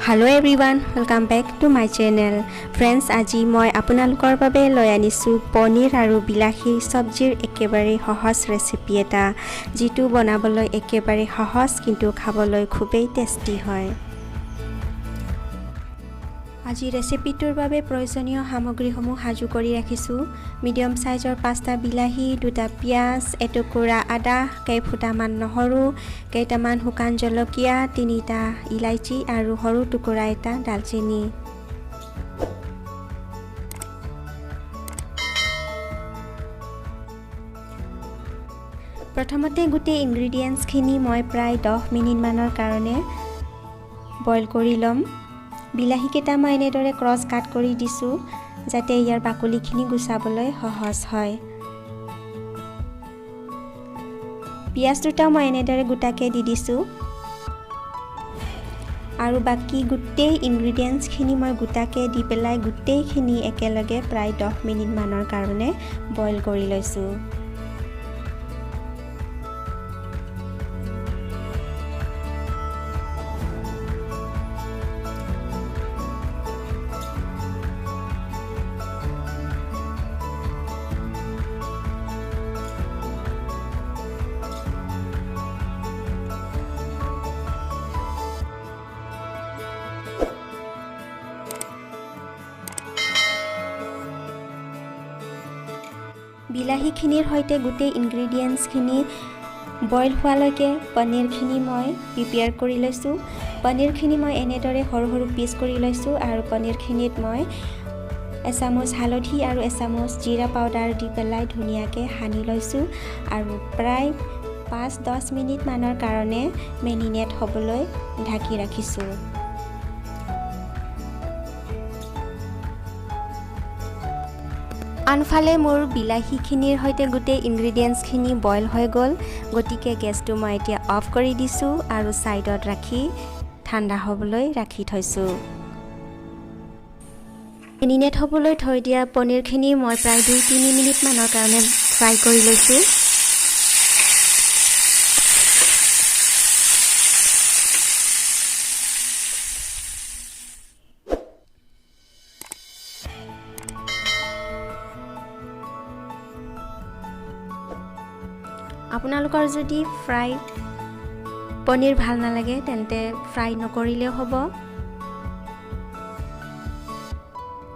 Hello everyone, welcome back to my channel. Friends, আজি মই আপোনালোকৰ বাবে লৈ আনিছো পনীৰ আৰু বিলাহী সবজিৰ একেবাৰে সহজ ৰেচিপি এটা যিটো বনাবলৈ একেবাৰে সহজ কিন্তু খাবলৈ খুবেই টেস্টি হয়। আজি ৰেচিপিটোৰ বাবে প্ৰয়োজনীয় সামগ্ৰীসমূহ সাজু কৰি ৰাখিছো। মিডিয়াম সাইজৰ 5টা বিলাহী, 2টা পিয়াজ, এটুকুৰা আদা, কেইফুটামান নহৰু, কেইটামান শুকান জলকীয়া, 3টা ইলাইচি আৰু সৰু টুকুৰা এটা দালচেনি। প্ৰথমতে গোটেই ইনগ্ৰেডিয়েন্টছখিনি মই প্ৰায় 10 মিনিট মানৰ কাৰণে বইল কৰি লম। বিলাহী কেইটা মই এনেদৰে ক্ৰছ কাট কৰি দিছো যাতে ইয়াৰ বাকলিখিনি গুচাবলৈ সহজ হয়। পিয়াজ দুটা মই এনেদৰে গোটাকে দি দিছো আৰু বাকি গোটেই ইনগ্ৰেডিয়েন্টছখিনি মই গোটাকে দি পেলাই গোটেইখিনি একেলগে প্ৰায় 10 মিনিট মানৰ কাৰণে বইল কৰি লৈছো। বিলাহীখিনিৰ সৈতে গোটেই ইনগ্ৰেডিয়েন্টছখিনি বইল হোৱালৈকে পনীৰখিনি মই প্ৰিপেয়াৰ কৰি লৈছো। পনীৰখিনি মই এনেদৰে সৰু সৰু পিচ কৰি লৈছো আৰু পনীৰখিনিত মই এচামুচ হালধি আৰু এচামুচ জিৰা পাউডাৰ দি পেলাই ধুনীয়াকৈ সানি লৈছো আৰু প্ৰায় 5-10 মিনিট মানৰ কাৰণে মেৰিনেট হ'বলৈ ঢাকি ৰাখিছো। আনফালে মোৰ বিলাহীখিনিৰ সৈতে গোটেই ইনগ্ৰেডিয়েন্টছখিনি বইল হৈ গ'ল, গতিকে গেছটো মই এতিয়া অফ কৰি দিছো আৰু সাইডত ৰাখি ঠাণ্ডা হ'বলৈ ৰাখি থৈছো। মেৰিনেট হ'বলৈ থৈ দিয়া পনীৰখিনি মই প্ৰায় 2-3 মিনিট মানৰ কাৰণে ফ্ৰাই কৰি লৈছো। আপোনালোকৰ যদি ফ্ৰাই পনীৰ ভাল নালাগে তেন্তে ফ্ৰাই নকৰিলেও হ'ব।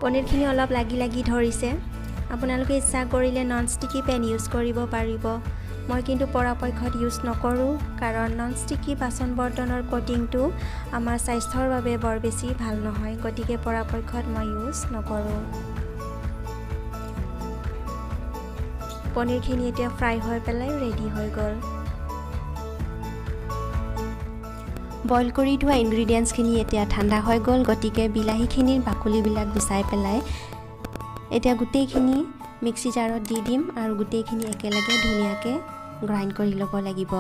পনীৰখিনি অলপ লাগি ধৰিছে। আপোনালোকে ইচ্ছা কৰিলে নন ষ্টিকি পেন ইউজ কৰিব পাৰিব। মই কিন্তু পৰাপক্ষত ইউজ নকৰোঁ কাৰণ নন ষ্টিকি বাচন বৰ্তনৰ কোটিংটো আমাৰ স্বাস্থ্যৰ বাবে বৰ বেছি ভাল নহয়, গতিকে পৰাপক্ষত মই ইউজ নকৰোঁ। পনীৰখিনি এতিয়া ফ্ৰাই হৈ পেলাই ৰেডি হৈ গ'ল। বইল কৰি থোৱা ইনগ্ৰেডিয়েন্টছখিনি এতিয়া ঠাণ্ডা হৈ গ'ল, গতিকে বিলাহীখিনিৰ বাকলিবিলাক গুচাই পেলাই এতিয়া গোটেইখিনি মিক্সি জাৰত দি দিম আৰু গোটেইখিনি একেলগে ধুনীয়াকৈ গ্ৰাইণ্ড কৰি ল'ব লাগিব।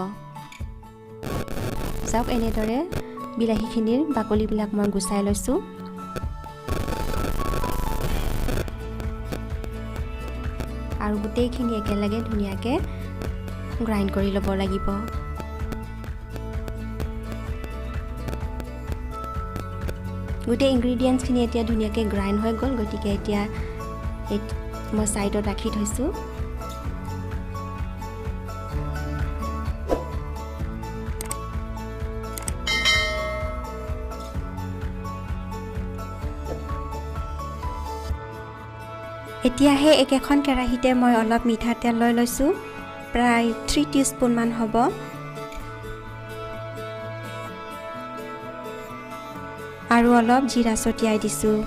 চাওক এনেদৰে বিলাহীখিনিৰ বাকলিবিলাক মই গুচাই লৈছোঁ। আৰু গোটেইখিনি একেলগে ধুনীয়াকৈ গ্ৰাইণ্ড কৰি ল'ব লাগিব। গোটেই ইনগ্ৰেডিয়েন্টছখিনি এতিয়া ধুনীয়াকৈ গ্ৰাইণ্ড হৈ গ'ল, গতিকে এতিয়া মই সাইডত ৰাখি থৈছোঁ। এতিয়াহে একেখন কেৰাহীতে মই অলপ মিঠাতেল লৈ লৈছোঁ, প্ৰায় 3 টিস্পুনমান হ'ব। আৰু অলপ জিৰা ছটিয়াই দিছোঁ।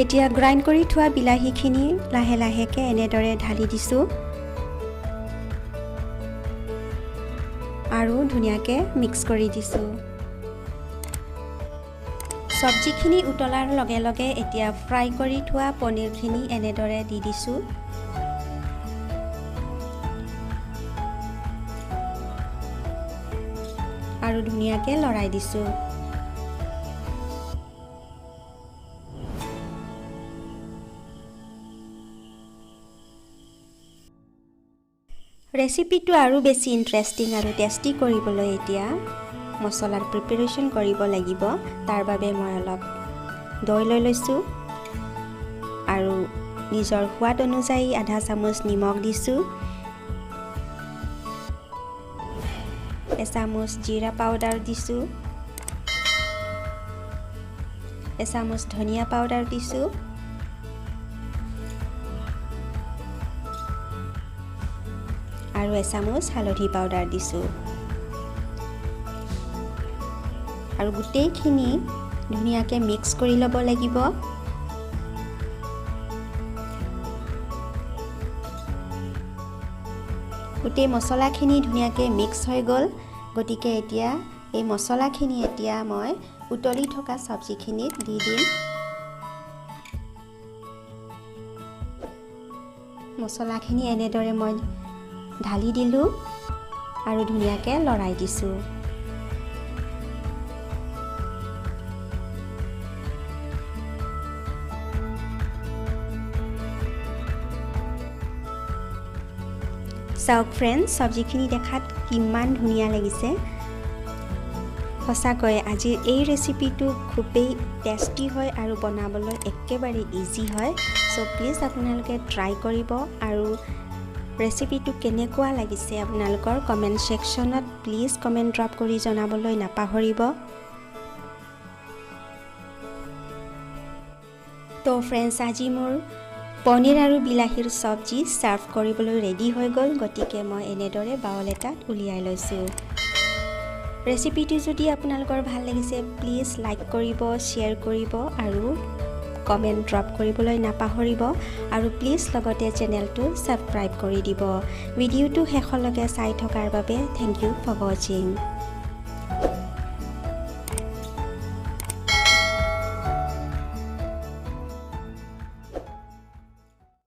এতিয়া গ্ৰাইণ্ড কৰি থোৱা বিলাহীখিনি লাহে লাহেকৈ এনেদৰে ঢালি দিছোঁ আৰু ধুনীয়াকৈ মিক্স কৰি দিছোঁ। সবজিখিনি উতলাৰ লগে লগে এতিয়া ফ্ৰাই কৰি থোৱা পনীৰখিনি এনেদৰে দি দিছোঁ। আৰু ধুনীয়াকৈ লৰাই দিছোঁ। ৰেচিপিটো আৰু বেছি ইণ্টাৰেষ্টিং আৰু টেষ্টি কৰিবলৈ এতিয়া মছলাৰ প্ৰিপাৰেশ্যন কৰিব লাগিব তাৰ বাবে মই অলপ দৈ লৈ লৈছোঁ আৰু নিজৰ সোৱাদ অনুযায়ী আধা চামুচ নিমখ দিছোঁ এচামুচ জিৰা পাউডাৰ দিছোঁ এচামুচ ধনিয়া পাউডাৰ দিছোঁ আৰু এচামুচ হালধি পাউডাৰ দিছোঁ আৰু গোটেইখিনি ধুনীয়াকৈ মিক্স কৰি ল'ব লাগিব গোটেই মছলাখিনি ধুনীয়াকৈ মিক্স হৈ গ'ল গতিকে এতিয়া এই মছলাখিনি এতিয়া মই উতলি থকা চব্জিখিনিত দি দিম মছলাখিনি এনেদৰে মই ঢালি দিলোঁ আৰু ধুনীয়াকৈ লৰাই দিছোঁ চাওক ফ্ৰেণ্ডছ চব্জিখিনি দেখাত কিমান ধুনীয়া লাগিছে সঁচাকৈ আজিৰ এই ৰেচিপিটো খুবেই টেষ্টি হয় আৰু বনাবলৈ একেবাৰে ইজি হয় চ' প্লিজ আপোনালোকে ট্ৰাই কৰিব আৰু ৰেচিপিটো কেনেকুৱা লাগিছে আপোনালোকৰ কমেণ্ট ছেকশ্যনত প্লিজ কমেণ্ট ড্ৰপ কৰি জনাবলৈ নাপাহৰিব তো ফ্ৰেণ্ডছ আজি মোৰ পনীৰ আৰু বিলাহীৰ চব্জি সাৰ্ভ কৰিবলৈ ৰেডি হৈ গ'ল গতিকে মই এনেদৰে বাউল এটাত উলিয়াই লৈছোঁ ৰেচিপিটো যদি আপোনালোকৰ ভাল লাগিছে প্লিজ লাইক কৰিব শ্বেয়াৰ কৰিব আৰু কমেণ্ট ড্ৰপ কৰিবলৈ নাপাহৰিব আৰু প্লিজ লগতে চেনেলটো ছাবস্ক্ৰাইব কৰি দিব ভিডিঅ'টো শেষলৈকে চাই থকাৰ বাবে থেংক ইউ ফৰ ৱাচিং